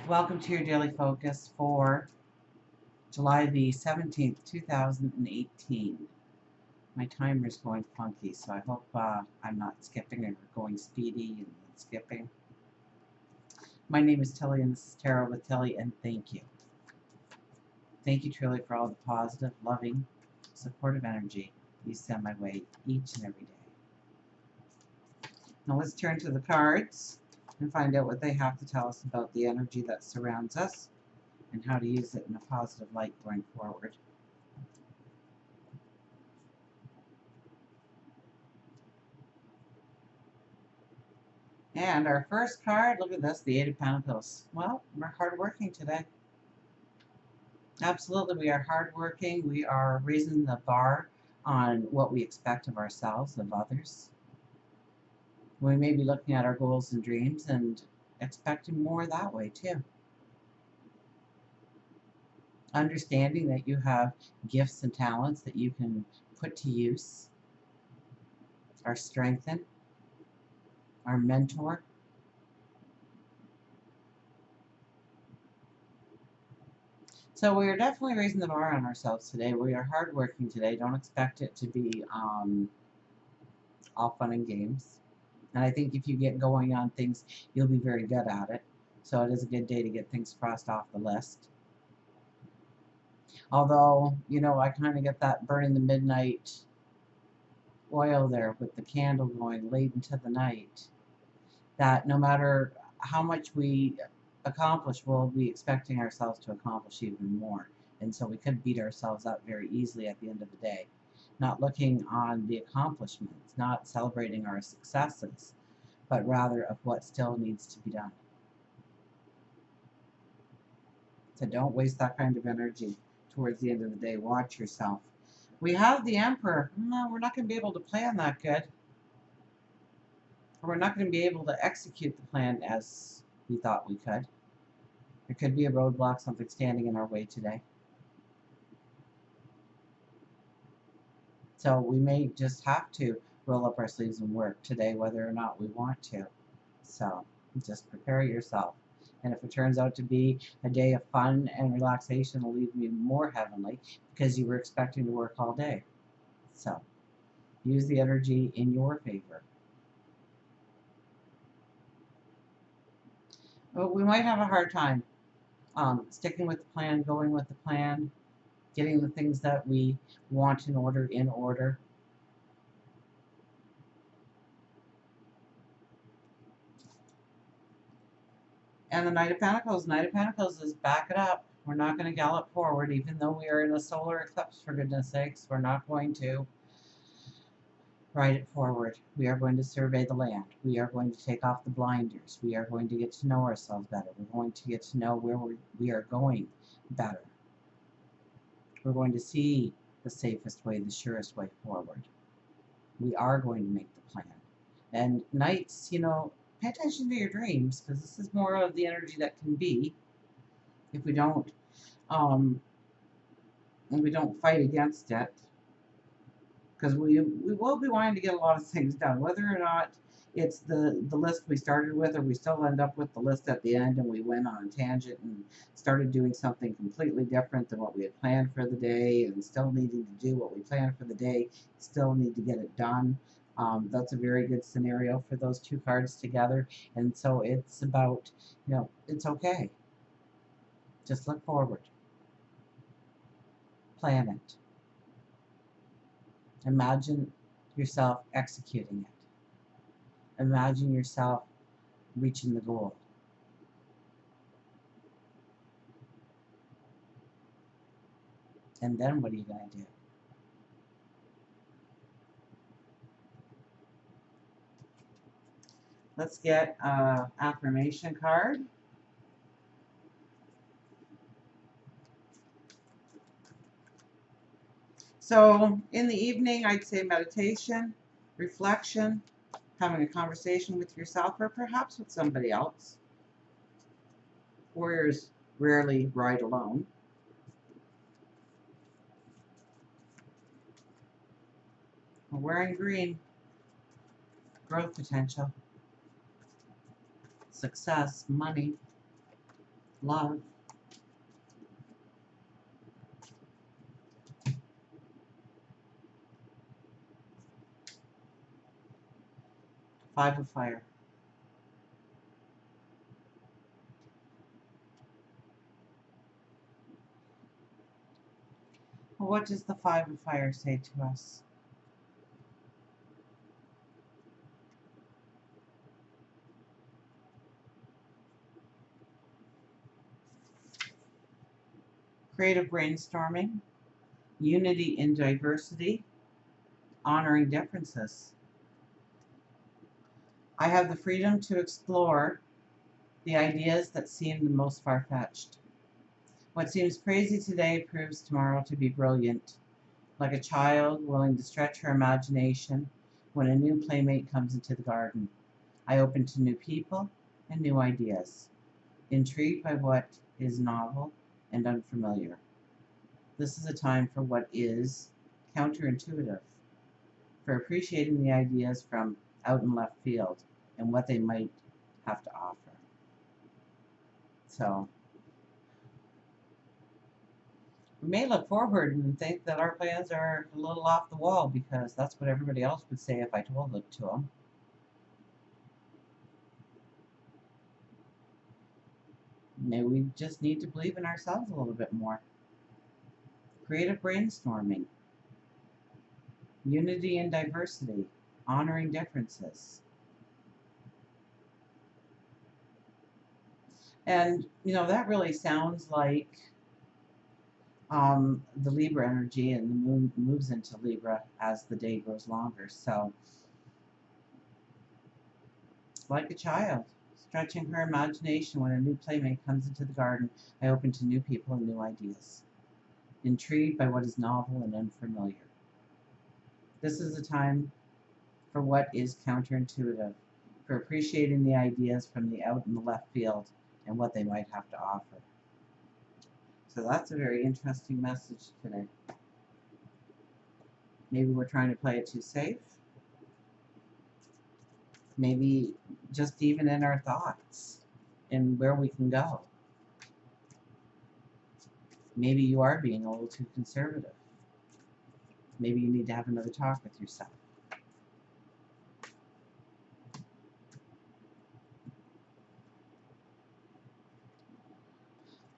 Welcome to your daily focus for July the 17th, 2018. My timer's going funky, so I hope I'm not skipping or going speedy and skipping. My name is Tilly, and this is Tarot with Tilly, and thank you. Thank you truly for all the positive, loving, supportive energy you send my way each and every day. Now let's turn to the cards and find out what they have to tell us about the energy that surrounds us and how to use it in a positive light going forward. And our first card, look at this, the Eight of Pentacles. Well, we're hardworking today. Absolutely, we are hardworking. We are raising the bar on what we expect of ourselves, of others. We may be looking at our goals and dreams and expecting more that way too. Understanding that you have gifts and talents that you can put to use, are strengthened, our mentor. So we are definitely raising the bar on ourselves today. We are hardworking today. Don't expect it to be all fun and games. And I think if you get going on things, you'll be very good at it. So it is a good day to get things crossed off the list. Although, I kind of get that burning the midnight oil there with the candle going late into the night. That no matter how much we accomplish, we'll be expecting ourselves to accomplish even more. And so we could beat ourselves up very easily at the end of the day. Not looking on the accomplishments, not celebrating our successes, but rather of what still needs to be done. So don't waste that kind of energy towards the end of the day. Watch yourself. We have the Emperor. No, we're not going to be able to plan that good. Or we're not going to be able to execute the plan as we thought we could. There could be a roadblock, something standing in our way today. So we may just have to roll up our sleeves and work today, whether or not we want to. So just prepare yourself. And if it turns out to be a day of fun and relaxation, it'll leave you more heavenly because you were expecting to work all day. So use the energy in your favor. But we might have a hard time sticking with the plan, going with the plan, getting the things that we want in order. And the Knight of Pentacles. Knight of Pentacles is back it up. We're not going to gallop forward, even though we are in a solar eclipse, for goodness sakes. We're not going to ride it forward. We are going to survey the land. We are going to take off the blinders. We are going to get to know ourselves better. We're going to get to know where we are going better. We're going to see the safest way, the surest way forward. We are going to make the plan. And Knights, pay attention to your dreams, because this is more of the energy that can be if we don't fight against it, because we will be wanting to get a lot of things done, whether or not it's the list we started with, or we still end up with the list at the end and we went on a tangent and started doing something completely different than what we had planned for the day, and still needing to do what we planned for the day, still need to get it done. That's a very good scenario for those two cards together. And so it's about, it's okay. Just look forward. Plan it. Imagine yourself executing it. Imagine yourself reaching the goal. And then what are you going to do? Let's get an affirmation card. So in the evening, I'd say meditation, reflection, having a conversation with yourself or perhaps with somebody else. Warriors rarely ride alone. We're wearing green. Growth potential. Success, money. love, Five of Fire. Well, what does the Five of Fire say to us? Creative brainstorming, unity in diversity, honoring differences. I have the freedom to explore the ideas that seem the most far-fetched. What seems crazy today proves tomorrow to be brilliant, like a child willing to stretch her imagination when a new playmate comes into the garden. I open to new people and new ideas, intrigued by what is novel and unfamiliar. This is a time for what is counterintuitive, for appreciating the ideas from out in left field and what they might have to offer. So we may look forward and think that our plans are a little off the wall because that's what everybody else would say if I told it to them. Maybe we just need to believe in ourselves a little bit more. Creative brainstorming, unity and diversity, honoring differences. And, that really sounds like the Libra energy, and the moon moves into Libra as the day grows longer. So, like a child, stretching her imagination when a new playmate comes into the garden, I open to new people and new ideas, intrigued by what is novel and unfamiliar. This is a time for what is counterintuitive, for appreciating the ideas from the out in the left field and what they might have to offer. So that's a very interesting message today. Maybe we're trying to play it too safe. Maybe just even in our thoughts and where we can go. Maybe you are being a little too conservative. Maybe you need to have another talk with yourself.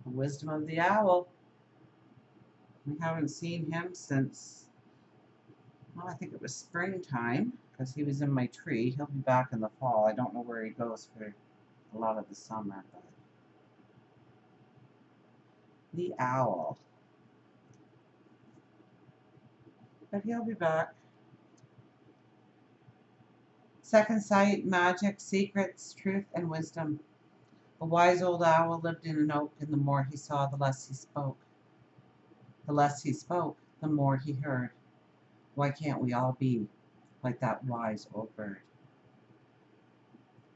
The wisdom of the owl. We haven't seen him since, well, I think it was springtime, because he was in my tree. He'll be back in the fall. I don't know where he goes for a lot of the summer, but the owl. But he'll be back. Second sight, magic, secrets, truth, and wisdom. A wise old owl lived in an oak, and the more he saw, the less he spoke. The less he spoke, the more he heard. Why can't we all be like that wise old bird?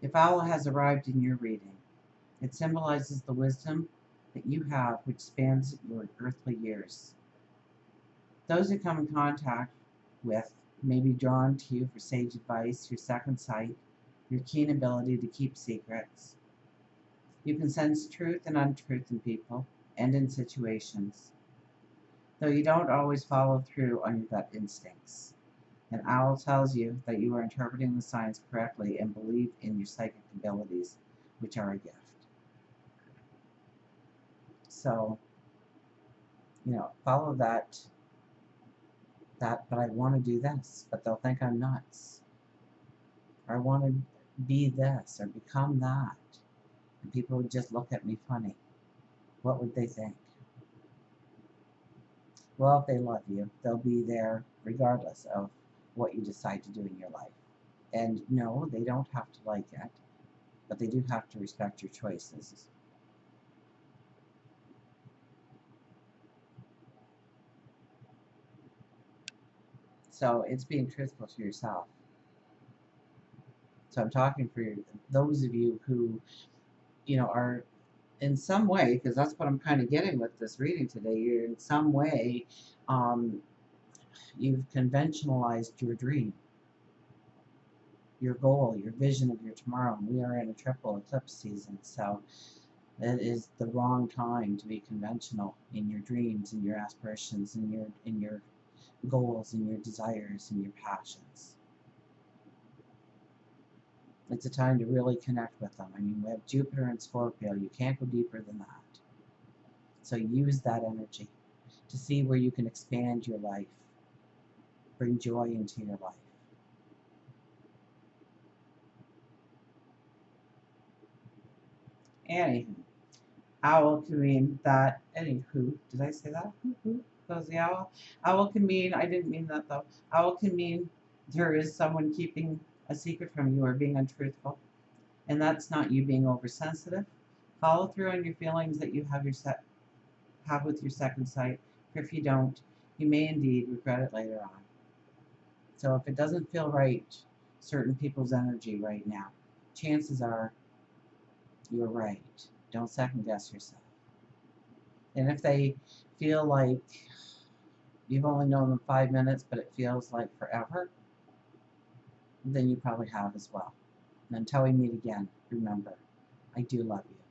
If owl has arrived in your reading, it symbolizes the wisdom that you have, which spans your earthly years. Those who come in contact with may be drawn to you for sage advice, your second sight, your keen ability to keep secrets. You can sense truth and untruth in people and in situations, though you don't always follow through on your gut instincts. An owl tells you that you are interpreting the signs correctly and believe in your psychic abilities, which are a gift. So, follow that, but I want to do this, but they'll think I'm nuts. Or I want to be this or become that. And people would just look at me funny. What would they think? Well, if they love you, they'll be there regardless of what you decide to do in your life. And no, they don't have to like it, but they do have to respect your choices. So it's being truthful to yourself. So I'm talking for those of you who, are in some way, because that's what I'm kind of getting with this reading today, you're in some way, you've conventionalized your dream, your goal, your vision of your tomorrow. And we are in a triple eclipse season, so It is the wrong time to be conventional in your dreams, in your aspirations, in your goals, in your desires, and your passions. It's a time to really connect with them. I mean, we have Jupiter and Scorpio. You can't go deeper than that. So use that energy to see where you can expand your life, bring joy into your life. Anywho, owl can mean that. Anywho, did I say that? Goes the owl. Owl can mean, I didn't mean that though. Owl can mean there is someone keeping a secret from you or being untruthful. And that's not you being oversensitive. Follow through on your feelings that you have with your second sight. If you don't, you may indeed regret it later on. So if it doesn't feel right, certain people's energy right now, chances are you're right. Don't second guess yourself. And if they feel like you've only known them 5 minutes, but it feels like forever, then you probably have as well. And until we meet again, remember, I do love you.